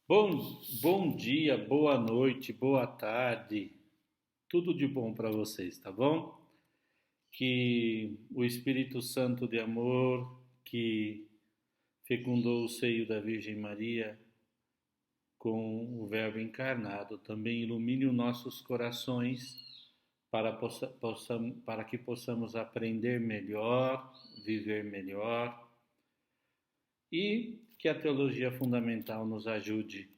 Bom dia, boa noite, boa tarde, tudo de bom para vocês, tá bom? Que o Espírito Santo de amor, que fecundou o seio da Virgem Maria com o Verbo encarnado, também ilumine os nossos corações para que possamos aprender melhor, viver melhor e que a teologia fundamental nos ajude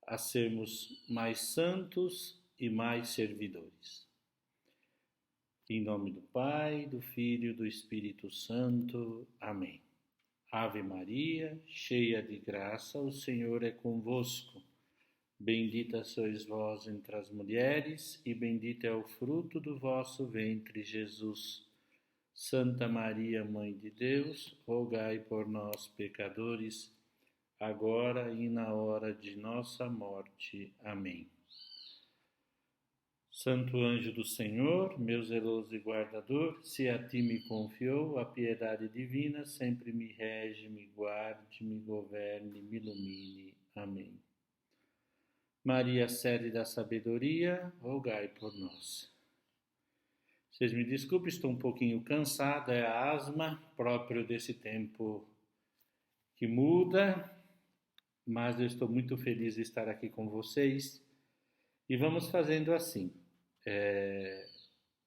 a sermos mais santos e mais servidores. Em nome do Pai, do Filho e do Espírito Santo. Amém. Ave Maria, cheia de graça, o Senhor é convosco. Bendita sois vós entre as mulheres, e bendito é o fruto do vosso ventre, Jesus. Santa Maria, Mãe de Deus, rogai por nós, pecadores, agora e na hora de nossa morte. Amém. Santo anjo do Senhor, meu zeloso e guardador, se a ti me confiou a piedade divina, sempre me rege, me guarde, me governe, me ilumine. Amém. Maria, sede da sabedoria, rogai por nós. Vocês me desculpem, estou um pouquinho cansado, é a asma próprio desse tempo que muda, mas eu estou muito feliz de estar aqui com vocês e vamos fazendo assim,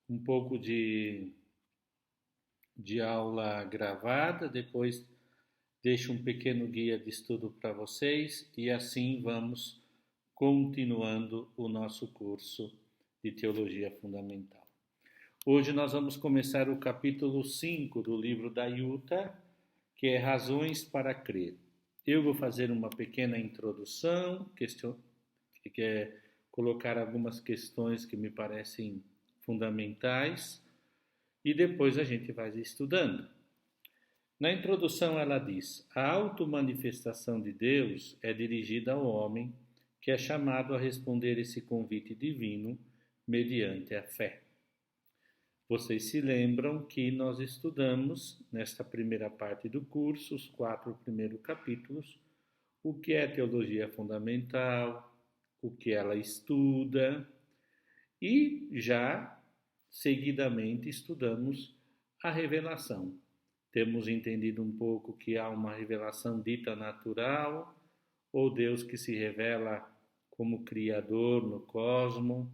um pouco de aula gravada, depois deixo um pequeno guia de estudo para vocês e assim vamos continuando o nosso curso de Teologia Fundamental. Hoje nós vamos começar o capítulo 5 do livro da Yuta, que é Razões para Crer. Eu vou fazer uma pequena introdução, que é colocar algumas questões que me parecem fundamentais e depois a gente vai estudando. Na introdução ela diz: a automanifestação de Deus é dirigida ao homem que é chamado a responder esse convite divino mediante a fé. Vocês se lembram que nós estudamos, nesta primeira parte do curso, os 4 primeiros capítulos, o que é teologia fundamental, o que ela estuda, e já seguidamente estudamos a revelação. Temos entendido um pouco que há uma revelação dita natural, ou Deus que se revela como Criador no cosmos,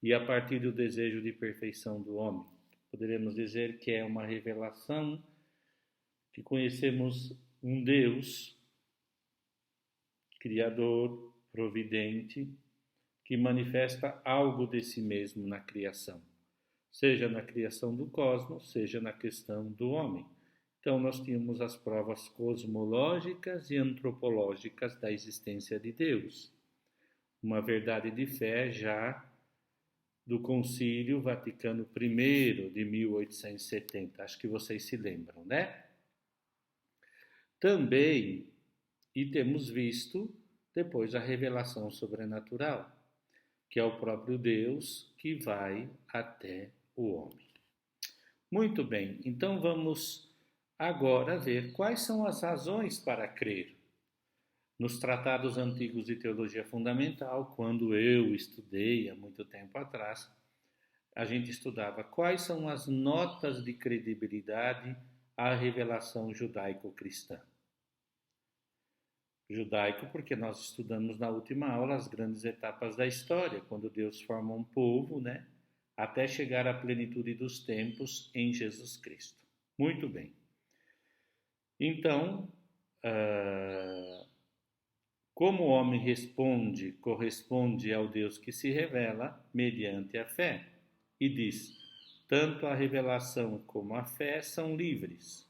e a partir do desejo de perfeição do homem. Poderemos dizer que é uma revelação que conhecemos um Deus, Criador, providente, que manifesta algo de si mesmo na criação, seja na criação do cosmos, seja na questão do homem. Então nós tínhamos as provas cosmológicas e antropológicas da existência de Deus. Uma verdade de fé já do Concílio Vaticano I de 1870. Acho que vocês se lembram, né? Também, e temos visto depois a revelação sobrenatural, que é o próprio Deus que vai até o homem. Muito bem, então vamos agora ver quais são as razões para crer. Nos tratados antigos de teologia fundamental, quando eu estudei há muito tempo atrás, a gente estudava quais são as notas de credibilidade à revelação judaico-cristã. Judaico porque nós estudamos na última aula as grandes etapas da história, quando Deus forma um povo, né, até chegar à plenitude dos tempos em Jesus Cristo. Muito bem. Então, como o homem corresponde ao Deus que se revela mediante a fé. E diz: tanto a revelação como a fé são livres.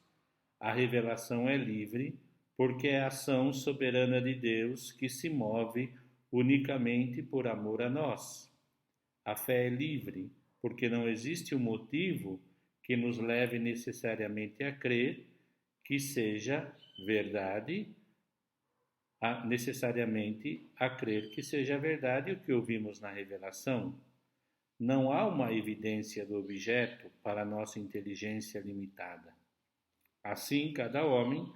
A revelação é livre porque é a ação soberana de Deus que se move unicamente por amor a nós. A fé é livre porque não existe um motivo que nos leve necessariamente a crer que seja verdade, necessariamente a crer que seja verdade o que ouvimos na revelação. Não há uma evidência do objeto para a nossa inteligência limitada. Assim, cada homem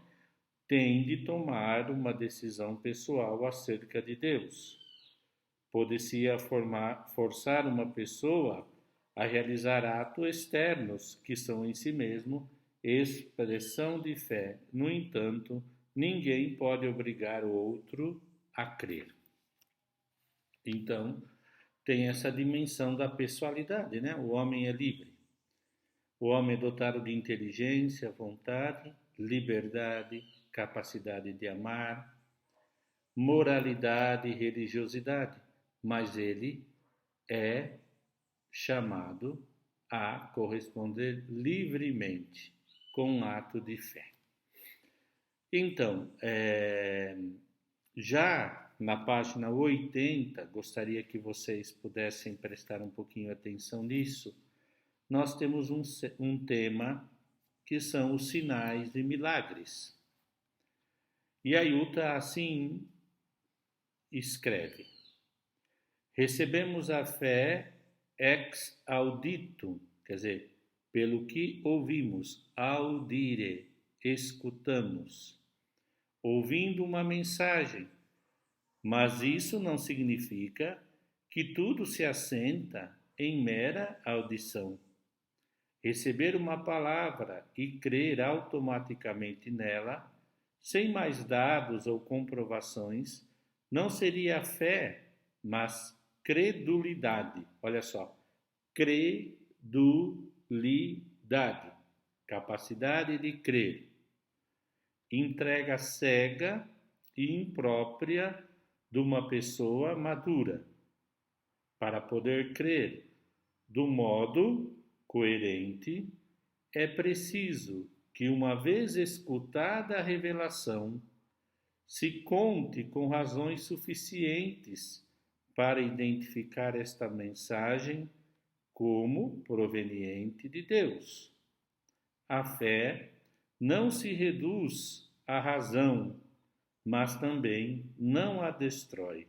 tem de tomar uma decisão pessoal acerca de Deus. Pode-se forçar uma pessoa a realizar atos externos, que são em si mesmo expressão de fé. No entanto, ninguém pode obrigar o outro a crer. Então, tem essa dimensão da pessoalidade, né? O homem é livre. O homem é dotado de inteligência, vontade, liberdade, capacidade de amar, moralidade e religiosidade, mas ele é chamado a corresponder livremente com um ato de fé. Então, já na página 80, gostaria que vocês pudessem prestar um pouquinho atenção nisso, nós temos um tema que são os sinais e milagres. E a Yuta assim escreve: recebemos a fé ex auditum, quer dizer, pelo que ouvimos, audire, escutamos, ouvindo uma mensagem. Mas isso não significa que tudo se assenta em mera audição. Receber uma palavra e crer automaticamente nela, sem mais dados ou comprovações, não seria fé, mas credulidade. Olha só, credulidade, capacidade de crer, entrega cega e imprópria de uma pessoa madura, para poder crer do modo coerente, é preciso que, uma vez escutada a revelação, se conte com razões suficientes para identificar esta mensagem como proveniente de Deus. A fé não se reduz à razão, mas também não a destrói.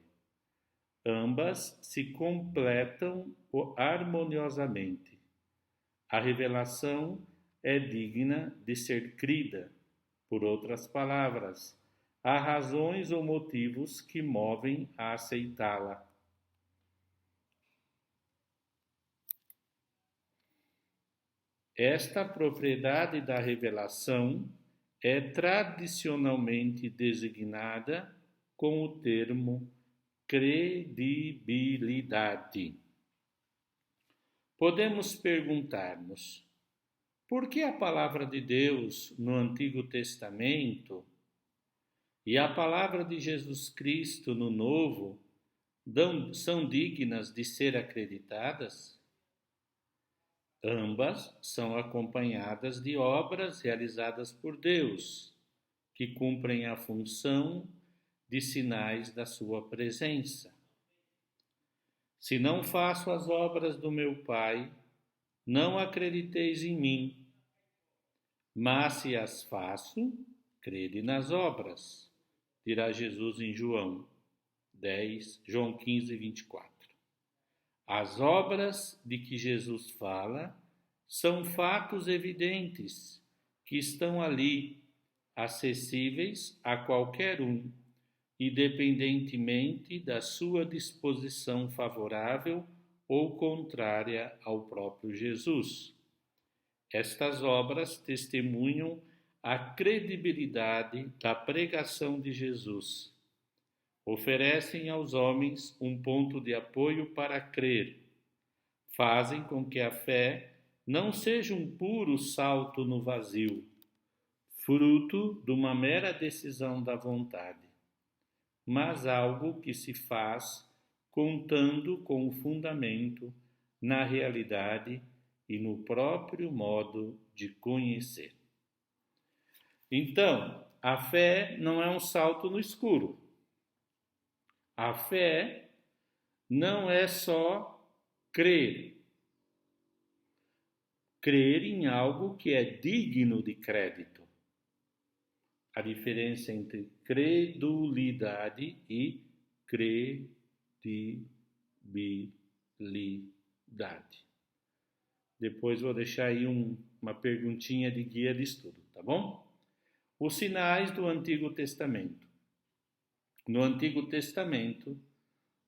Ambas se completam harmoniosamente. A revelação é digna de ser crida. Por outras palavras, há razões ou motivos que movem a aceitá-la. Esta propriedade da revelação é tradicionalmente designada com o termo credibilidade. Podemos perguntar-nos: por que a palavra de Deus no Antigo Testamento e a palavra de Jesus Cristo no Novo são dignas de ser acreditadas? Ambas são acompanhadas de obras realizadas por Deus, que cumprem a função de sinais da sua presença. Se não faço as obras do meu Pai, não acrediteis em mim, mas se as faço, crede nas obras, dirá Jesus em João 15, 24. As obras de que Jesus fala são fatos evidentes que estão ali, acessíveis a qualquer um, independentemente da sua disposição favorável ou contrária ao próprio Jesus. Estas obras testemunham a credibilidade da pregação de Jesus. Oferecem aos homens um ponto de apoio para crer. Fazem com que a fé não seja um puro salto no vazio, fruto de uma mera decisão da vontade, mas algo que se faz contando com o fundamento na realidade e no próprio modo de conhecer. Então, a fé não é um salto no escuro. A fé não é só crer. Crer em algo que é digno de crédito. A diferença entre credulidade e credibilidade. Depois vou deixar aí uma perguntinha de guia de estudo, tá bom? Os sinais do Antigo Testamento. No Antigo Testamento,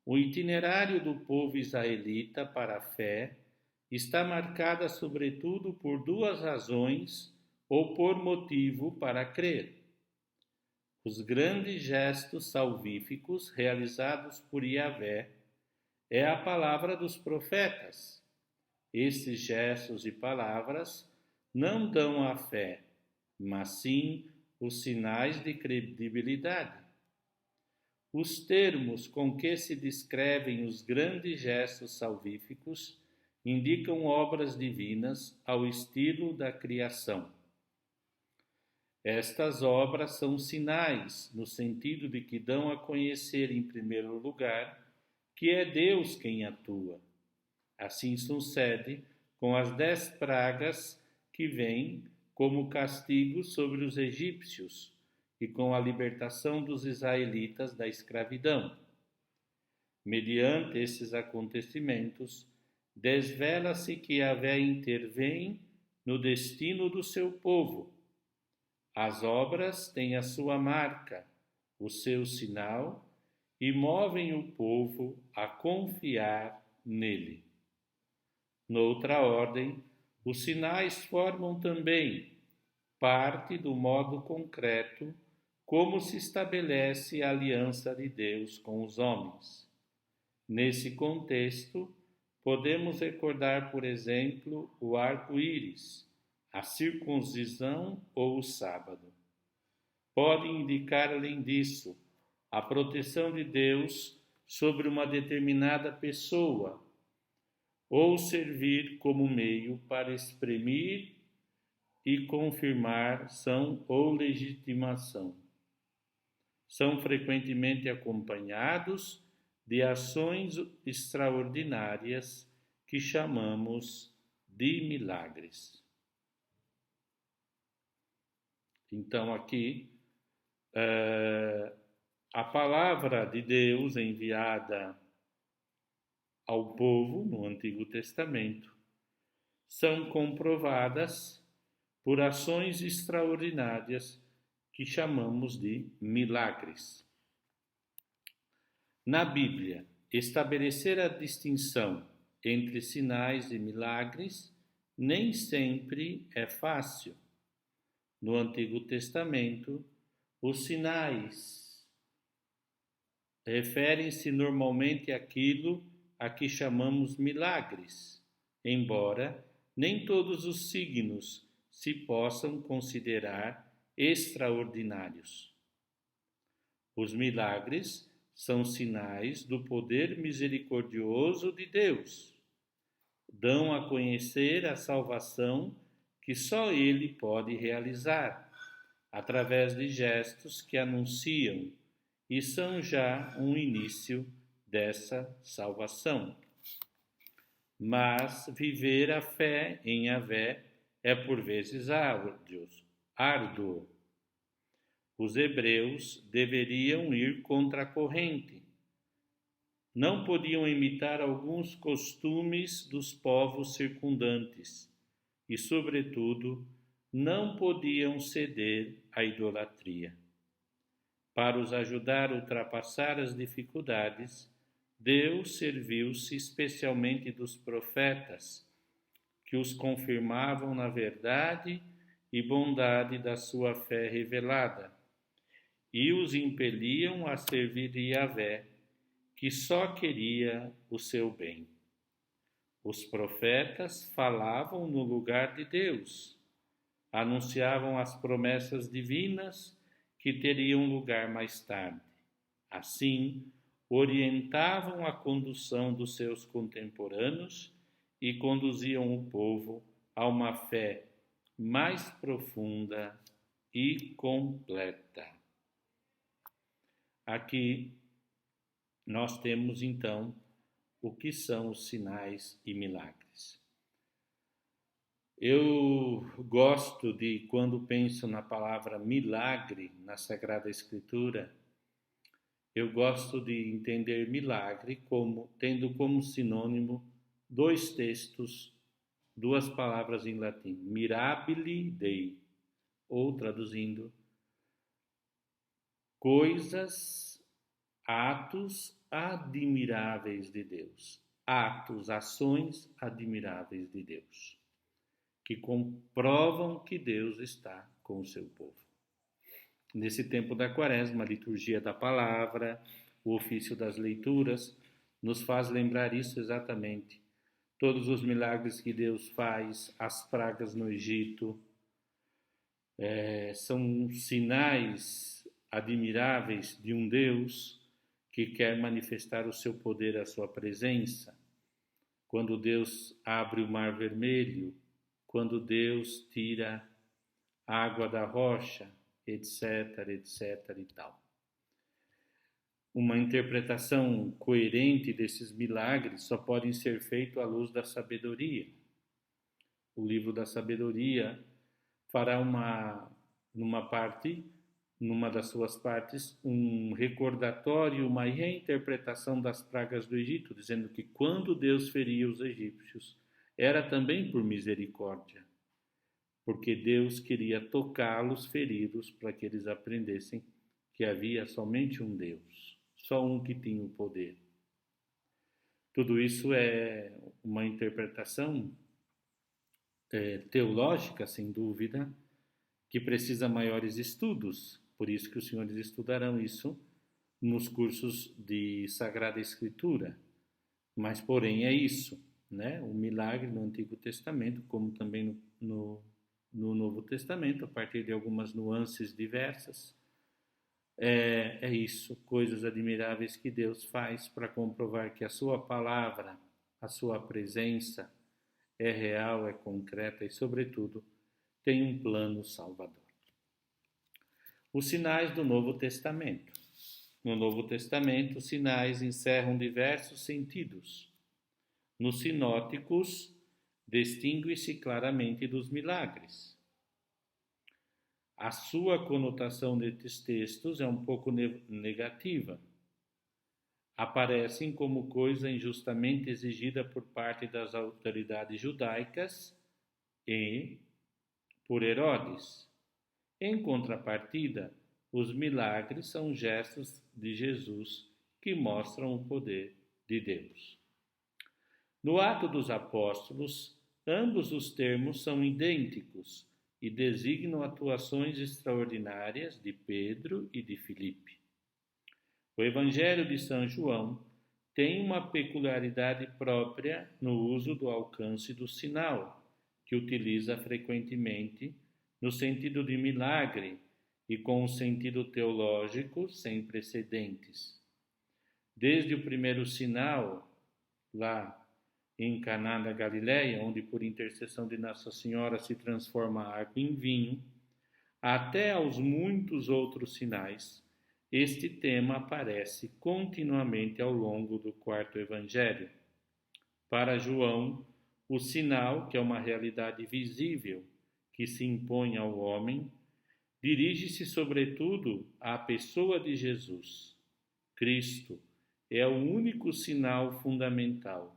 o itinerário do povo israelita para a fé está marcada sobretudo por duas razões ou por motivo para crer: os grandes gestos salvíficos realizados por Yahvé é a palavra dos profetas. Esses gestos e palavras não dão a fé, mas sim os sinais de credibilidade. Os termos com que se descrevem os grandes gestos salvíficos indicam obras divinas ao estilo da criação. Estas obras são sinais, no sentido de que dão a conhecer, em primeiro lugar, que é Deus quem atua. Assim sucede com as 10 pragas que vêm como castigo sobre os egípcios e com a libertação dos israelitas da escravidão. Mediante esses acontecimentos, desvela-se que Yahvé intervém no destino do seu povo. As obras têm a sua marca, o seu sinal, e movem o povo a confiar nele. Noutra ordem, os sinais formam também parte do modo concreto como se estabelece a aliança de Deus com os homens. Nesse contexto, podemos recordar, por exemplo, o arco-íris, a circuncisão ou o sábado. Pode indicar, além disso, a proteção de Deus sobre uma determinada pessoa, ou servir como meio para exprimir e confirmar são ou legitimação. São frequentemente acompanhados de ações extraordinárias que chamamos de milagres. Então, aqui, a palavra de Deus enviada ao povo no Antigo Testamento são comprovadas por ações extraordinárias que chamamos de milagres. Na Bíblia, estabelecer a distinção entre sinais e milagres nem sempre é fácil. No Antigo Testamento, os sinais referem-se normalmente àquilo a que chamamos milagres, embora nem todos os signos se possam considerar extraordinários. Os milagres são sinais do poder misericordioso de Deus. Dão a conhecer a salvação que só Ele pode realizar, através de gestos que anunciam e são já um início dessa salvação. Mas viver a fé em Yahvé é por vezes árduo. Os hebreus deveriam ir contra a corrente. Não podiam imitar alguns costumes dos povos circundantes e, sobretudo, não podiam ceder à idolatria. Para os ajudar a ultrapassar as dificuldades, Deus serviu-se especialmente dos profetas, que os confirmavam na verdade e bondade da sua fé revelada, e os impeliam a servir Yahvé, que só queria o seu bem. Os profetas falavam no lugar de Deus, anunciavam as promessas divinas que teriam lugar mais tarde. Assim, orientavam a condução dos seus contemporâneos e conduziam o povo a uma fé mais profunda e completa. Aqui nós temos então o que são os sinais e milagres. Eu gosto de, quando penso na palavra milagre na Sagrada Escritura, eu gosto de entender milagre como tendo como sinônimo dois textos, duas palavras em latim, mirabile Dei, ou traduzindo, coisas, atos admiráveis de Deus. Atos, ações admiráveis de Deus, que comprovam que Deus está com o seu povo. Nesse tempo da Quaresma, a liturgia da palavra, o ofício das leituras, nos faz lembrar isso exatamente. Todos os milagres que Deus faz, as pragas no Egito, são sinais admiráveis de um Deus que quer manifestar o seu poder, a sua presença. Quando Deus abre o mar vermelho, quando Deus tira a água da rocha, etc, etc e tal. Uma interpretação coerente desses milagres só pode ser feita à luz da sabedoria. O livro da sabedoria fará numa das suas partes, um recordatório, uma reinterpretação das pragas do Egito, dizendo que quando Deus feria os egípcios, era também por misericórdia, porque Deus queria tocá-los feridos para que eles aprendessem que havia somente um Deus, só um que tinha o poder. Tudo isso é uma interpretação teológica, sem dúvida, que precisa maiores estudos. Por isso que os senhores estudarão isso nos cursos de Sagrada Escritura. Mas, porém, é isso, né? O milagre no Antigo Testamento, como também no Novo Testamento, a partir de algumas nuances diversas, é isso, coisas admiráveis que Deus faz para comprovar que a sua palavra, a sua presença é real, é concreta e, sobretudo, tem um plano salvador. Os sinais do Novo Testamento. No Novo Testamento, os sinais encerram diversos sentidos. Nos sinóticos, distingue-se claramente dos milagres. A sua conotação destes textos é um pouco negativa. Aparecem como coisa injustamente exigida por parte das autoridades judaicas e por Herodes. Em contrapartida, os milagres são gestos de Jesus que mostram o poder de Deus. No Ato dos Apóstolos, ambos os termos são idênticos e designam atuações extraordinárias de Pedro e de Filipe. O Evangelho de São João tem uma peculiaridade própria no uso do alcance do sinal, que utiliza frequentemente no sentido de milagre e com um sentido teológico sem precedentes. Desde o primeiro sinal, lá em Caná da Galileia, onde por intercessão de Nossa Senhora se transforma a água em vinho, até aos muitos outros sinais, este tema aparece continuamente ao longo do quarto Evangelho. Para João, o sinal, que é uma realidade visível que se impõe ao homem, dirige-se sobretudo à pessoa de Jesus. Cristo é o único sinal fundamental.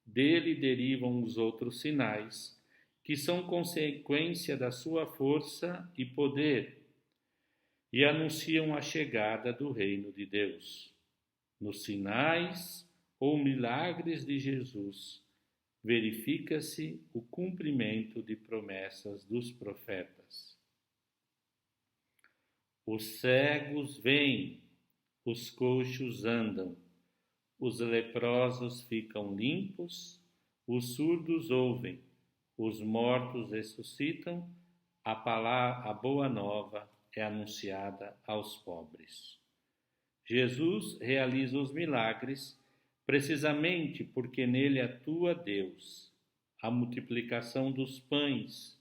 Dele derivam os outros sinais, que são consequência da sua força e poder, e anunciam a chegada do reino de Deus. Nos sinais ou milagres de Jesus, verifica-se o cumprimento de promessas dos profetas. Os cegos veem, os coxos andam, os leprosos ficam limpos, os surdos ouvem, os mortos ressuscitam, a boa nova é anunciada aos pobres. Jesus realiza os milagres precisamente porque nele atua Deus, a multiplicação dos pães,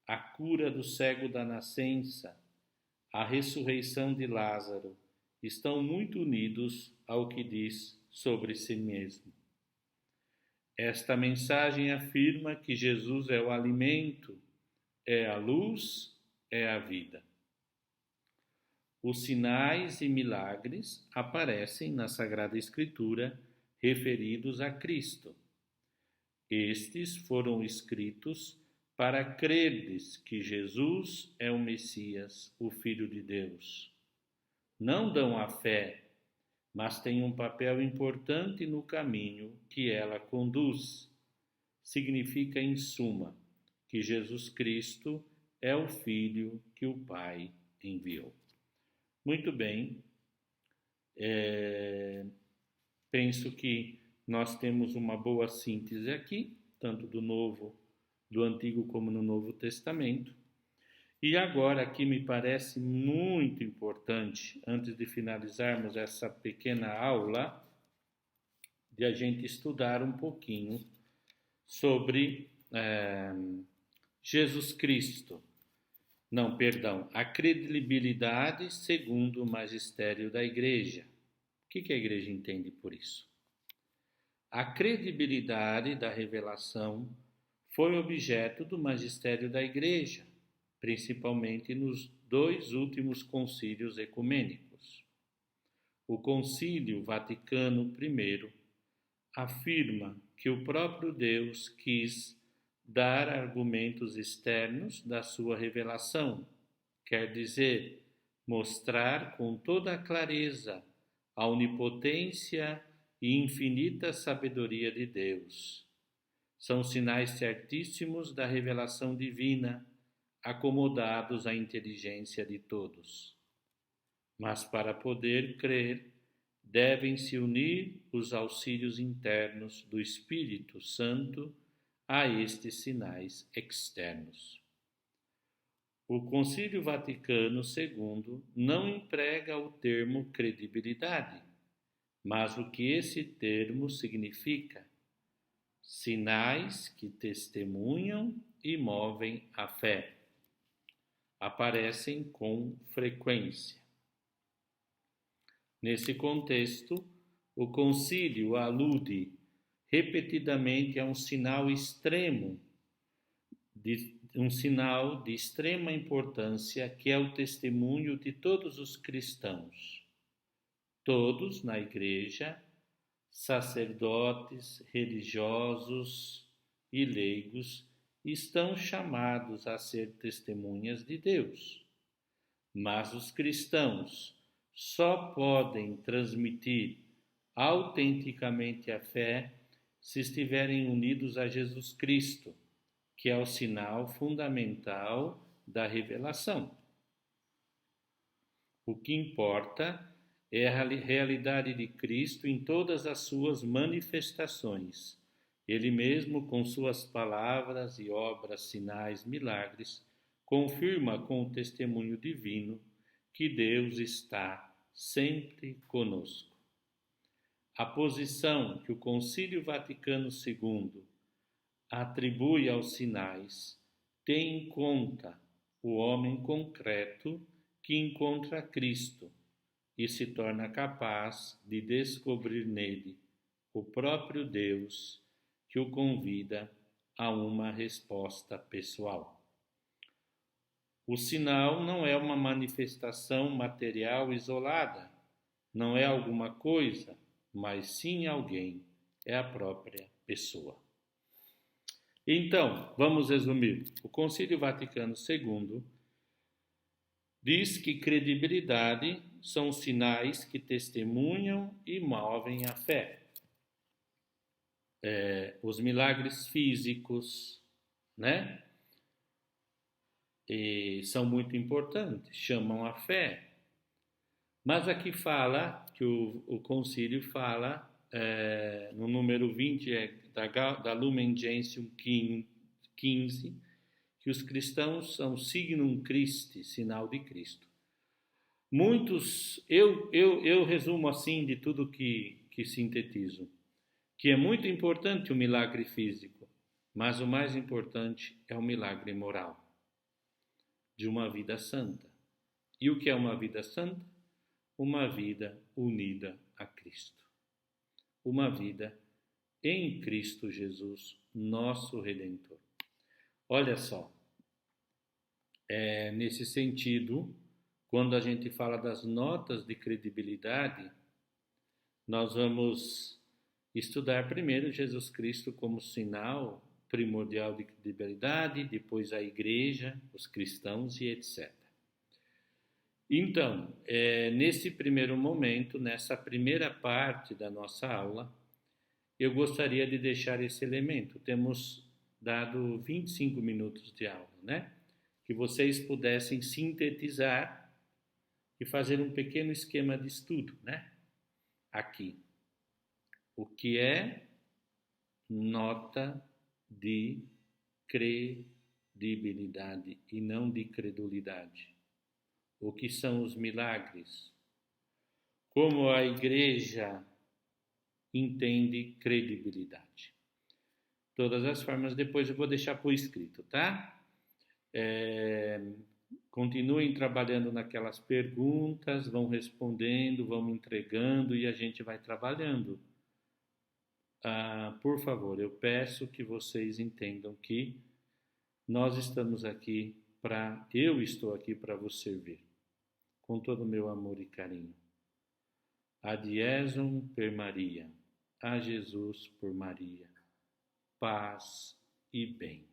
a cura do cego da nascença, a ressurreição de Lázaro, estão muito unidos ao que diz sobre si mesmo. Esta mensagem afirma que Jesus é o alimento, é a luz, é a vida. Os sinais e milagres aparecem na Sagrada Escritura referidos a Cristo. Estes foram escritos para crerdes que Jesus é o Messias, o Filho de Deus. não dão a fé, mas têm um papel importante no caminho que ela conduz. Significa, em suma, que Jesus Cristo é o Filho que o Pai enviou. Muito bem, penso que nós temos uma boa síntese aqui, tanto do Antigo como no Novo Testamento. E agora aqui me parece muito importante, antes de finalizarmos essa pequena aula, de a gente estudar um pouquinho sobre Jesus Cristo. Não, perdão, a credibilidade segundo o magistério da Igreja. O que a Igreja entende por isso? A credibilidade da revelação foi objeto do magistério da Igreja, principalmente nos 2 últimos concílios ecumênicos. O Concílio Vaticano I afirma que o próprio Deus quis dar argumentos externos da sua revelação, quer dizer, mostrar com toda a clareza a onipotência e infinita sabedoria de Deus. São sinais certíssimos da revelação divina, acomodados à inteligência de todos. Mas para poder crer, devem-se unir os auxílios internos do Espírito Santo a estes sinais externos. O Concílio Vaticano II não emprega o termo credibilidade, mas o que esse termo significa? Sinais que testemunham e movem a fé. Aparecem com frequência. Nesse contexto, o concílio alude repetidamente a um sinal de extrema importância, que é o testemunho de todos os cristãos. Todos na Igreja, sacerdotes, religiosos e leigos, estão chamados a ser testemunhas de Deus. Mas os cristãos só podem transmitir autenticamente a fé se estiverem unidos a Jesus Cristo, que é o sinal fundamental da revelação. O que importa é a realidade de Cristo em todas as suas manifestações. Ele mesmo, com suas palavras e obras, sinais, milagres, confirma com o testemunho divino que Deus está sempre conosco. A posição que o Concílio Vaticano II atribui aos sinais tem em conta o homem concreto que encontra Cristo e se torna capaz de descobrir nele o próprio Deus que o convida a uma resposta pessoal. O sinal não é uma manifestação material isolada, não é alguma coisa, mas sim alguém, é a própria pessoa. Então, vamos resumir. O Concílio Vaticano II diz que credibilidade são sinais que testemunham e movem a fé. Os milagres físicos, né? E são muito importantes, chamam a fé. Mas aqui fala, que o concílio fala, no número 20 da Lumen Gentium 15, que os cristãos são signum Christi, sinal de Cristo. Muitos, eu resumo assim de tudo que sintetizo, que é muito importante o milagre físico, mas o mais importante é o milagre moral, de uma vida santa. E o que é uma vida santa? Uma vida unida a Cristo. Uma vida em Cristo Jesus, nosso Redentor. Olha só, nesse sentido, quando a gente fala das notas de credibilidade, nós vamos estudar primeiro Jesus Cristo como sinal primordial de credibilidade, depois a Igreja, os cristãos e etc. Então, nesse primeiro momento, nessa primeira parte da nossa aula, eu gostaria de deixar esse elemento. Temos dado 25 minutos de aula, né? Que vocês pudessem sintetizar e fazer um pequeno esquema de estudo, né? Aqui. O que é nota de credibilidade e não de credulidade? O que são os milagres? Como a igreja entende credibilidade? Todas as formas, depois eu vou deixar por escrito, tá? Continuem trabalhando naquelas perguntas, vão respondendo, vão me entregando e a gente vai trabalhando. Por favor, eu peço que vocês entendam que eu estou aqui para vos servir, com todo o meu amor e carinho. Ad Jesum per Maria, a Jesus por Maria, paz e bem.